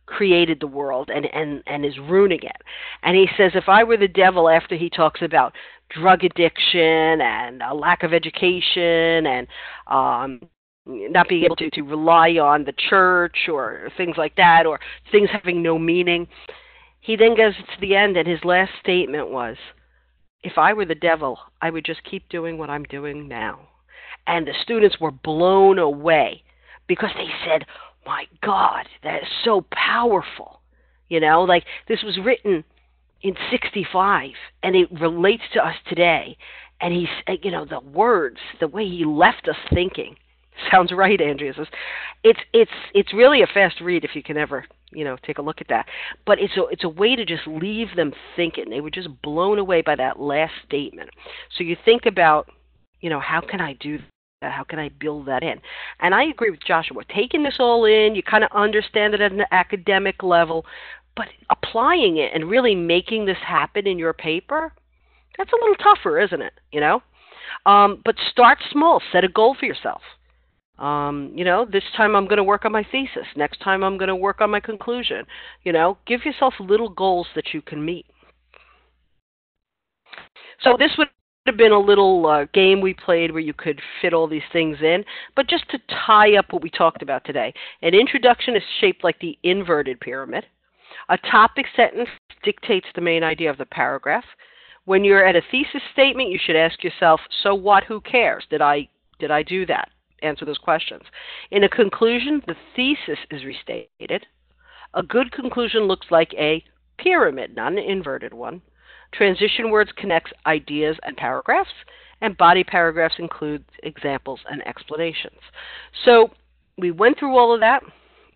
created the world and is ruining it. And he says, if I were the devil, after he talks about drug addiction and a lack of education and not being able to rely on the church or things like that, or things having no meaning, he then goes to the end, and his last statement was, if I were the devil, I would just keep doing what I'm doing now. And the students were blown away because they said, my God, that is so powerful. Like this was written, in 65, and it relates to us today. And he's, the words, the way he left us thinking. Sounds right, Andrea says. It's really a fast read if you can ever, take a look at that. But it's a way to just leave them thinking. They were just blown away by that last statement. So you think about, how can I do that? How can I build that in? And I agree with Joshua. Taking this all in, you kind of understand it at an academic level, but applying it and really making this happen in your paper, that's a little tougher, isn't it? But start small. Set a goal for yourself. This time I'm going to work on my thesis. Next time I'm going to work on my conclusion. Give yourself little goals that you can meet. So this would have been a little game we played where you could fit all these things in. But just to tie up what we talked about today, an introduction is shaped like the inverted pyramid. A topic sentence dictates the main idea of the paragraph. When you're at a thesis statement, you should ask yourself, so what, who cares? Did I do that? Answer those questions. In a conclusion, the thesis is restated. A good conclusion looks like a pyramid, not an inverted one. Transition words connects ideas and paragraphs, and body paragraphs include examples and explanations. So we went through all of that.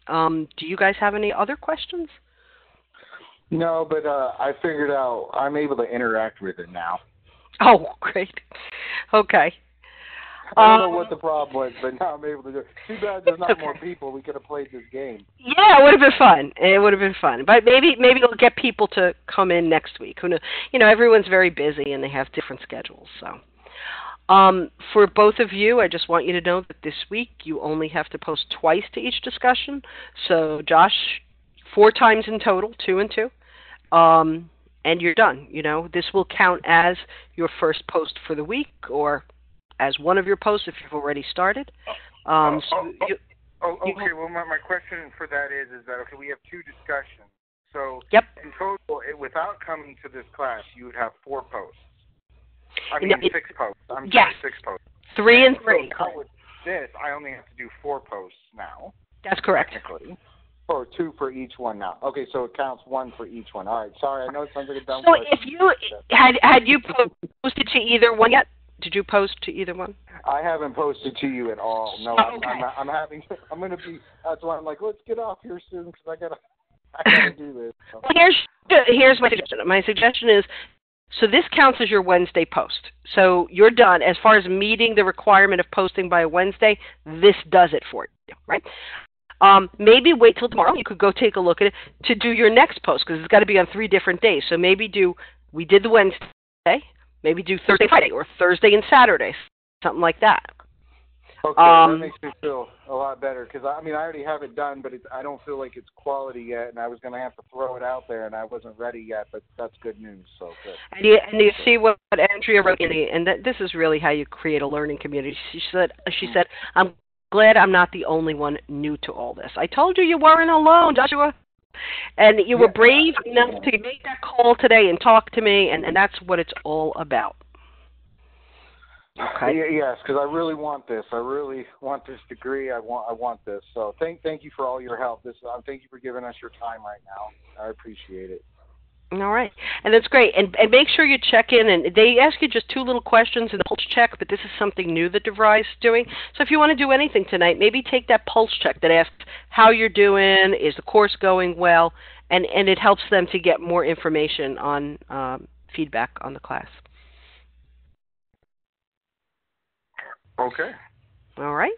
Do you guys have any other questions? No, but I figured out I'm able to interact with it now. Oh, great. Okay. I don't know what the problem was, but now I'm able to do it. Too bad there's not more people. We could have played this game. Yeah, it would have been fun. It would have been fun. But maybe we'll get people to come in next week. Who knows? Everyone's very busy and they have different schedules. So, for both of you, I just want you to know that this week you only have to post twice to each discussion. So, Josh, 4 times in total, 2 and 2. And you're done. This will count as your first post for the week, or as one of your posts if you've already started. Okay. Well, my question for that is that, okay, we have 2 discussions. So yep. In total, without coming to this class, you would have 4 posts. I mean, 6 posts. I'm sorry, 6 posts. 3 and 3. So with this, I only have to do 4 posts now. That's correct. Technically. Or 2 for each one now. Okay, so it counts 1 for each one. All right, sorry, I know it sounds like a dumb question. So if you had you posted to either one yet? Did you post to either one? I haven't posted to you at all. No, okay. I'm going to be. That's why I'm like, let's get off here soon because I gotta do this. So. Well, here's my suggestion. My suggestion is, so this counts as your Wednesday post. So you're done as far as meeting the requirement of posting by Wednesday. This does it for you, right? Maybe wait till tomorrow. You could go take a look at it to do your next post because it's got to be on 3 different days. So maybe we did the Wednesday. Maybe do Thursday, Friday, or Thursday and Saturday, something like that. Okay, that makes me feel a lot better because I already have it done, but I don't feel like it's quality yet, and I was going to have to throw it out there, and I wasn't ready yet. But that's good news. So good. And you see what Andrea wrote in and this is really how you create a learning community. She said, "I'm glad I'm not the only one new to all this. I told you weren't alone, Joshua." And you were brave enough to make that call today and talk to me, and that's what it's all about. Okay. Yes, because I really want this. I really want this degree. I want this. So thank you for all your help. Thank you for giving us your time right now. I appreciate it. All right. And that's great. And make sure you check in. And they ask you just 2 little questions in the pulse check, but this is something new that DeVry's doing. So if you want to do anything tonight, maybe take that pulse check that asks how you're doing, is the course going well, and it helps them to get more information on feedback on the class. Okay. All right.